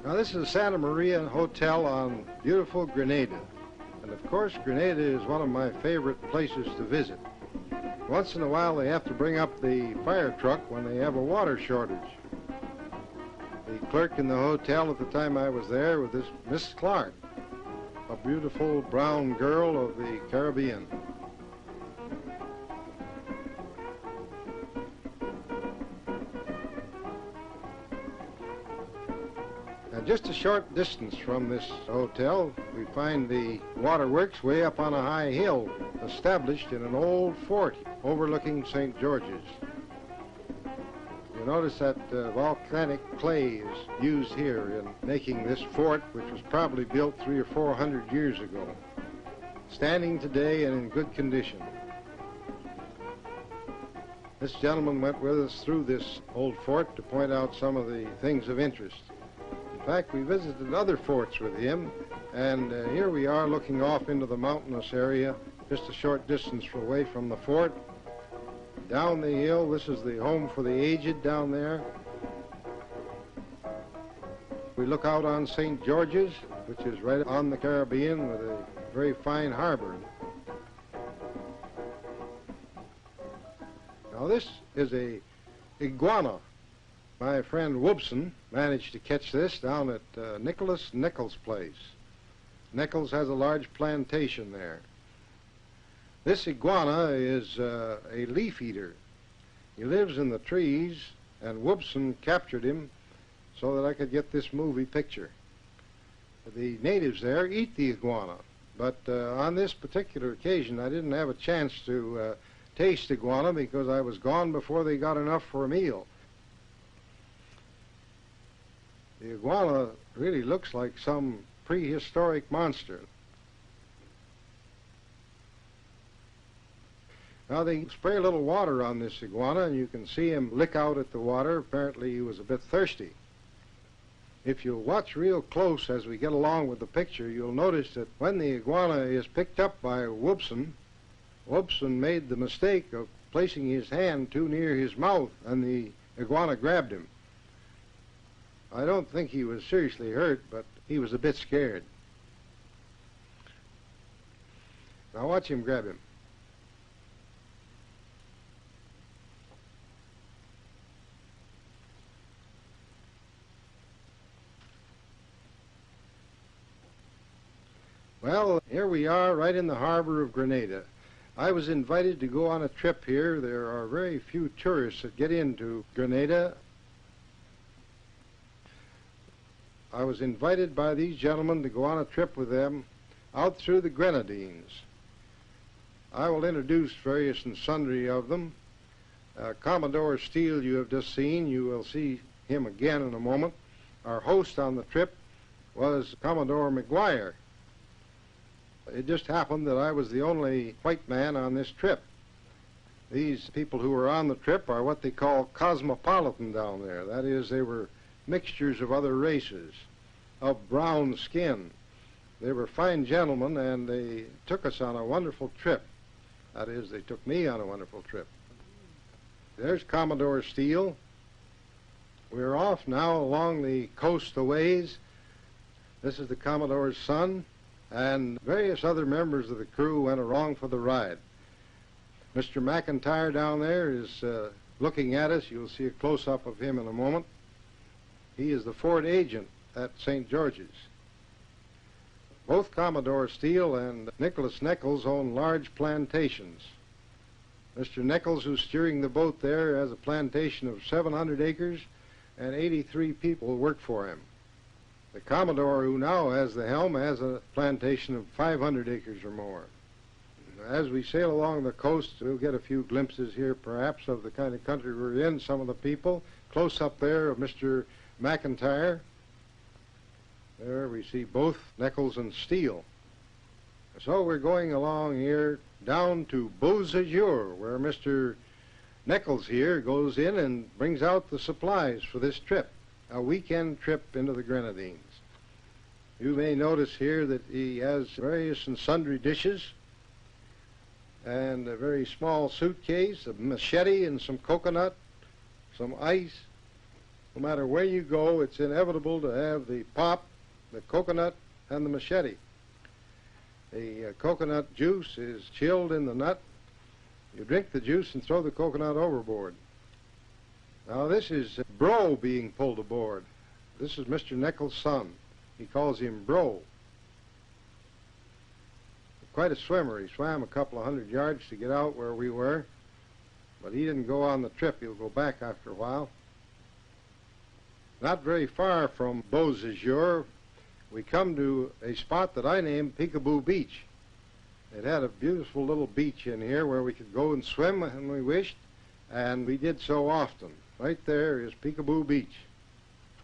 Now this is Santa Maria Hotel on beautiful Grenada. And of course, Grenada is one of my favorite places to visit. Once in a while they have to bring up the fire truck when they have a water shortage. The clerk in the hotel at the time I was there was this Miss Clark, a beautiful brown girl of the Caribbean. And just a short distance from this hotel, we find the waterworks way up on a high hill, established in an old fort overlooking St. George's. You notice that volcanic clay is used here in making this fort, which was probably built 300 or 400 years ago, standing today and in good condition. This gentleman went with us through this old fort to point out some of the things of interest. In fact, we visited other forts with him, and here we are looking off into the mountainous area, just a short distance away from the fort. Down the hill, this is the home for the aged down there. We look out on St. George's, which is right on the Caribbean with a very fine harbor. Now this is a iguana. My friend Woobson managed to catch this down at Nicholas Nichols' place. Nichols has a large plantation there. This iguana is a leaf eater. He lives in the trees, and Woobson captured him so that I could get this movie picture. The natives there eat the iguana, but on this particular occasion I didn't have a chance to taste iguana because I was gone before they got enough for a meal. The iguana really looks like some prehistoric monster. Now they spray a little water on this iguana, and you can see him lick out at the water. Apparently he was a bit thirsty. If you'll watch real close as we get along with the picture, you'll notice that when the iguana is picked up by Woobson, Woobson made the mistake of placing his hand too near his mouth, and the iguana grabbed him. I don't think he was seriously hurt, but he was a bit scared. Now watch him grab him. Well, here we are right in the harbor of Grenada. I was invited to go on a trip here. There are very few tourists that get into Grenada. I was invited by these gentlemen to go on a trip with them out through the Grenadines. I will introduce various and sundry of them. Commodore Steele you have just seen. You will see him again in a moment. Our host on the trip was Commodore McGuire. It just happened that I was the only white man on this trip. These people who were on the trip are what they call cosmopolitan down there. That is, they were mixtures of other races, of brown skin. They were fine gentlemen, and they took us on a wonderful trip. That is, they took me on a wonderful trip. There's Commodore Steele. We're off now along the coast a ways. This is the Commodore's son, and various other members of the crew went along for the ride. Mr. McIntyre down there is looking at us. You'll see a close-up of him in a moment. He is the fort agent at St. George's. Both Commodore Steele and Nicholas Nichols own large plantations. Mr. Nichols, who's steering the boat there, has a plantation of 700 acres, and 83 people work for him. The Commodore, who now has the helm, has a plantation of 500 acres or more. As we sail along the coast, we'll get a few glimpses here, perhaps, of the kind of country we're in, some of the people. Close up there of Mr. McIntyre. There we see both Nichols and Steele. So we're going along here down to Beausejour, where Mr. Nichols here goes in and brings out the supplies for this trip, a weekend trip into the Grenadines. You may notice here that he has various and sundry dishes and a very small suitcase, a machete and some coconut, some ice, No matter where you go, it's inevitable to have the pop, the coconut, and the machete. The coconut juice is chilled in the nut. You drink the juice and throw the coconut overboard. Now this is Bro being pulled aboard. This is Mr. Nichols' son. He calls him Bro. Quite a swimmer. He swam a couple of 100 yards to get out where we were, but he didn't go on the trip. He'll go back after a while. Not very far from Beau Séjour, we come to a spot that I named Peekaboo Beach. It had a beautiful little beach in here where we could go and swim when we wished, and we did so often. Right there is Peekaboo Beach.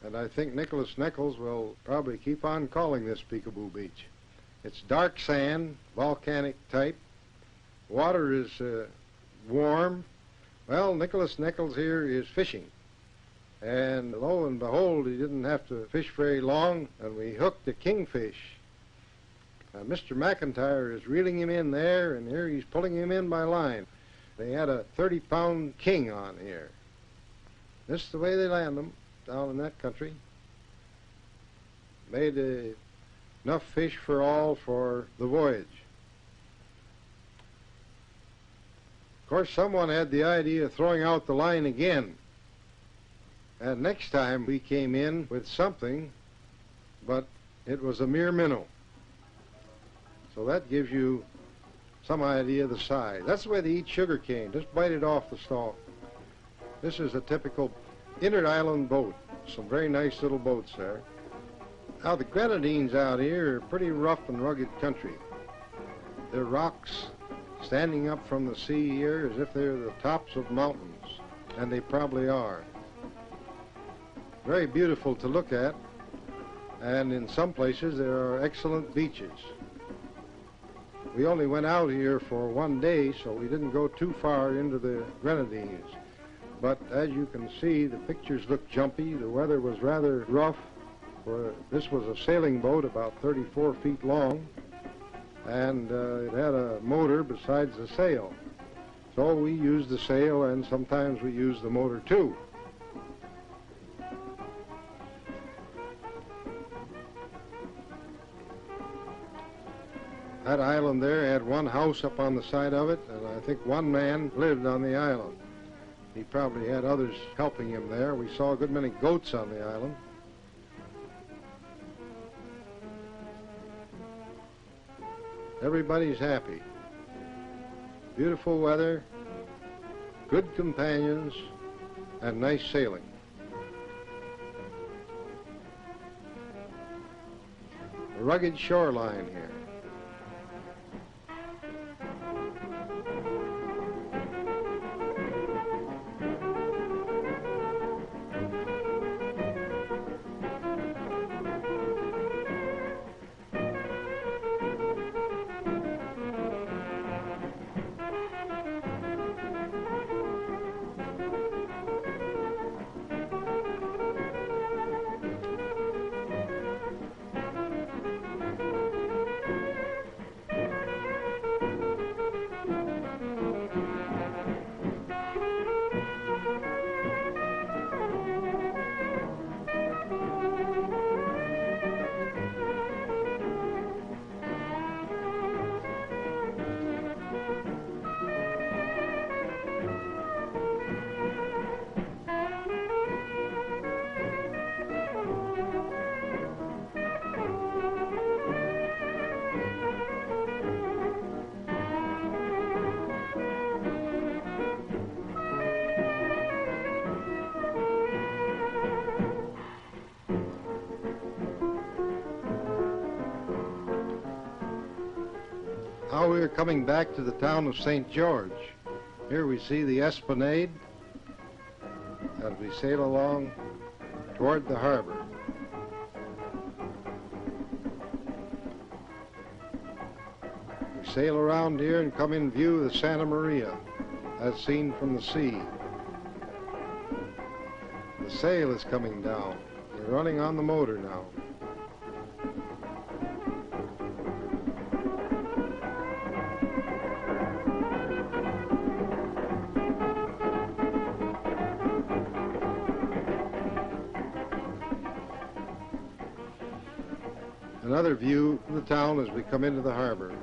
And I think Nicholas Nichols will probably keep on calling this Peekaboo Beach. It's dark sand, volcanic type. Water is warm. Well, Nicholas Nichols here is fishing. And lo and behold, he didn't have to fish very long, and we hooked a kingfish. Mr. McIntyre is reeling him in there, and here he's pulling him in by line. They had a 30-pound king on here. This is the way they land them down in that country. Made enough fish for all for the voyage. Of course, someone had the idea of throwing out the line again. And next time we came in with something, but it was a mere minnow. So that gives you some idea of the size. That's the way they eat sugar cane. Just bite it off the stalk. This is a typical inter-island boat. Some very nice little boats there. Now, the Grenadines out here are pretty rough and rugged country. They're rocks standing up from the sea here as if they're the tops of mountains, and they probably are. Very beautiful to look at, and in some places there are excellent beaches. We only went out here for one day, so we didn't go too far into the Grenadines. But as you can see, the pictures look jumpy. The weather was rather rough. This was a sailing boat about 34 feet long, and it had a motor besides the sail. So we used the sail, and sometimes we used the motor too. That island there had one house up on the side of it, and I think one man lived on the island. He probably had others helping him there. We saw a good many goats on the island. Everybody's happy. Beautiful weather, good companions, and nice sailing. A rugged shoreline here. Now we are coming back to the town of St. George. Here we see the Esplanade as we sail along toward the harbor. We sail around here and come in view of the Santa Maria as seen from the sea. The sail is coming down. We're running on the motor now. another view of the town as we come into the harbor.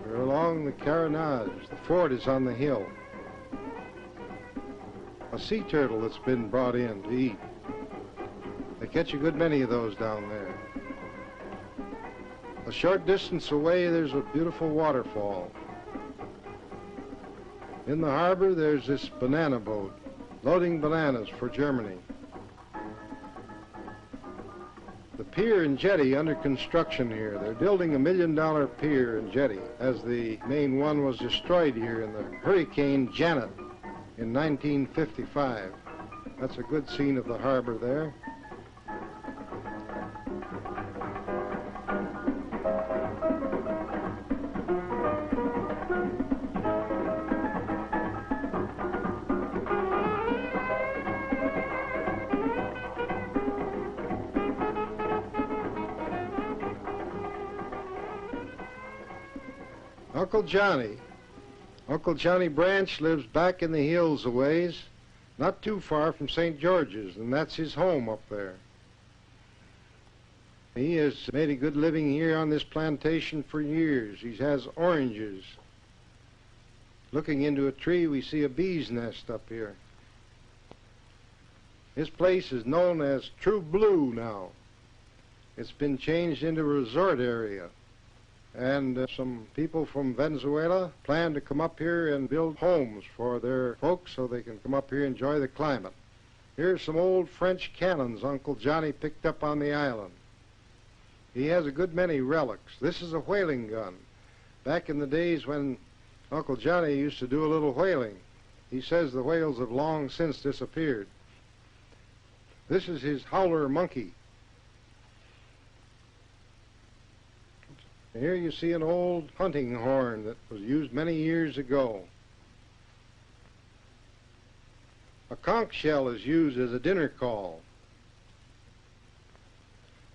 We're along the Grenada. The fort is on the hill. A sea turtle that's been brought in to eat. They catch a good many of those down there. A short distance away, there's a beautiful waterfall. In the harbor, there's this banana boat, loading bananas for Germany. The pier and jetty under construction here. They're building $1 million pier and jetty, as the main one was destroyed here in the Hurricane Janet in 1955. That's a good scene of the harbor there. Uncle Johnny Branch lives back in the hills a ways, not too far from St. George's, and that's his home up there. He has made a good living here on this plantation for years. He has oranges. Looking into a tree, we see a bee's nest up here. His place is known as True Blue now. It's been changed into a resort area. And some people from Venezuela plan to come up here and build homes for their folks so they can come up here and enjoy the climate. Here's some old French cannons Uncle Johnny picked up on the island. He has a good many relics. This is a whaling gun. Back in the days when Uncle Johnny used to do a little whaling, he says the whales have long since disappeared. This is his howler monkey. Here you see an old hunting horn that was used many years ago. A conch shell is used as a dinner call.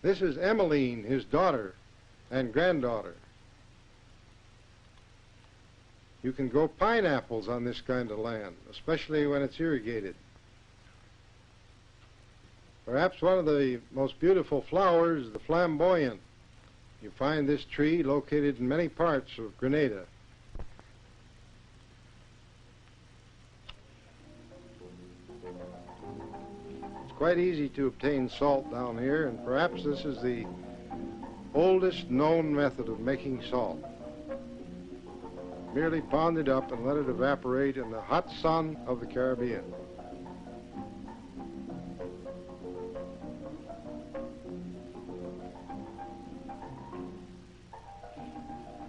This is Emmeline, his daughter and granddaughter. You can grow pineapples on this kind of land, especially when it's irrigated. Perhaps one of the most beautiful flowers is the flamboyant. You find this tree located in many parts of Grenada. It's quite easy to obtain salt down here, and perhaps this is the oldest known method of making salt. Merely pond it up and let it evaporate in the hot sun of the Caribbean.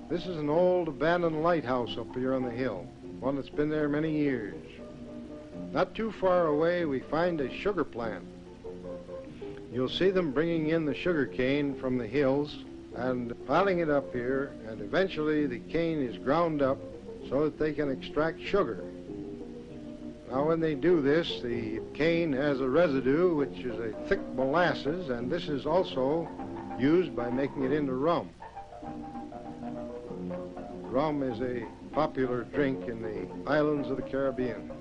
This is an old abandoned lighthouse up here on the hill, one that's been there many years. Not too far away, we find a sugar plant. You'll see them bringing in the sugar cane from the hills and piling it up here, and eventually the cane is ground up so that they can extract sugar. Now when they do this, the cane has a residue which is a thick molasses, and this is also used by making it into rum. Rum is a popular drink in the islands of the Caribbean.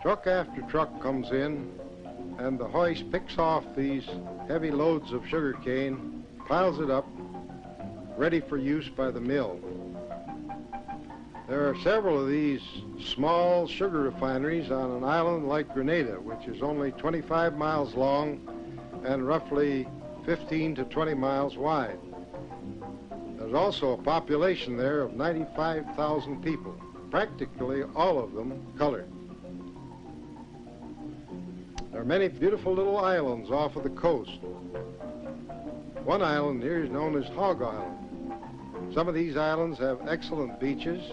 Truck after truck comes in, and the hoist picks off these heavy loads of sugar cane, piles it up, ready for use by the mill. There are several of these small sugar refineries on an island like Grenada, which is only 25 miles long and roughly 15 to 20 miles wide. There's also a population there of 95,000 people, practically all of them colored. There are many beautiful little islands off of the coast. One island here is known as Hog Island. Some of these islands have excellent beaches,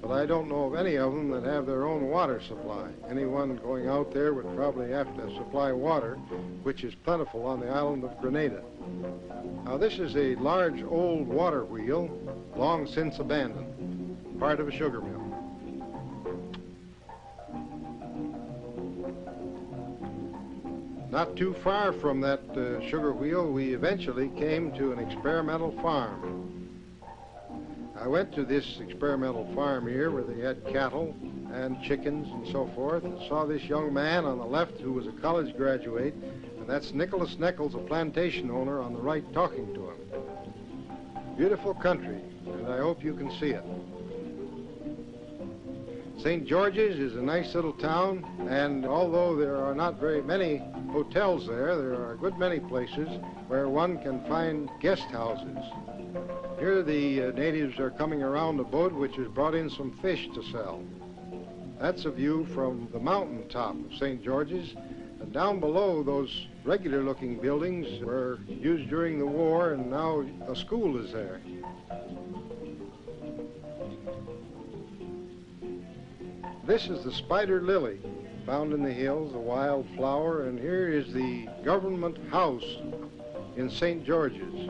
but I don't know of any of them that have their own water supply. Anyone going out there would probably have to supply water, which is plentiful on the island of Grenada. Now this is a large old water wheel, long since abandoned, part of a sugar mill. Not too far from that sugar wheel, we eventually came to an experimental farm. I went to this experimental farm here where they had cattle and chickens and so forth, and saw this young man on the left who was a college graduate, and that's Nicholas Nichols, a plantation owner, on the right talking to him. Beautiful country, and I hope you can see it. St. George's is a nice little town, and although there are not very many hotels there are a good many places where one can find guest houses. Here the natives are coming around a boat which has brought in some fish to sell. That's a view from the mountain top of St. George's, and down below those regular looking buildings were used during the war, and now a school is there. This is the spider lily, found in the hills, a wild flower, and here is the government house in St. George's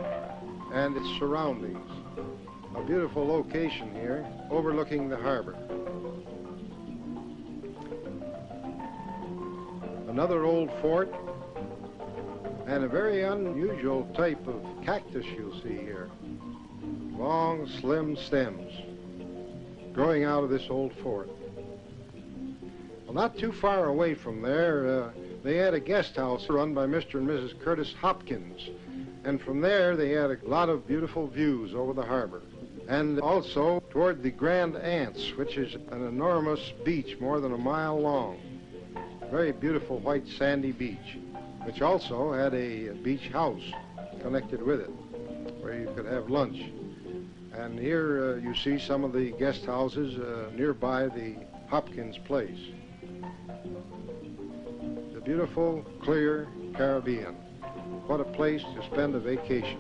and its surroundings. A beautiful location here, overlooking the harbor. Another old fort, and a very unusual type of cactus you'll see here. Long, slim stems growing out of this old fort. Well, not too far away from there, they had a guest house run by Mr. and Mrs. Curtis Hopkins. And from there, they had a lot of beautiful views over the harbor. And also toward the Grand Anse, which is an enormous beach, more than a mile long. Very beautiful white sandy beach, which also had a beach house connected with it, where you could have lunch. And here you see some of the guest houses nearby the Hopkins place. The beautiful, clear Caribbean. What a place to spend a vacation.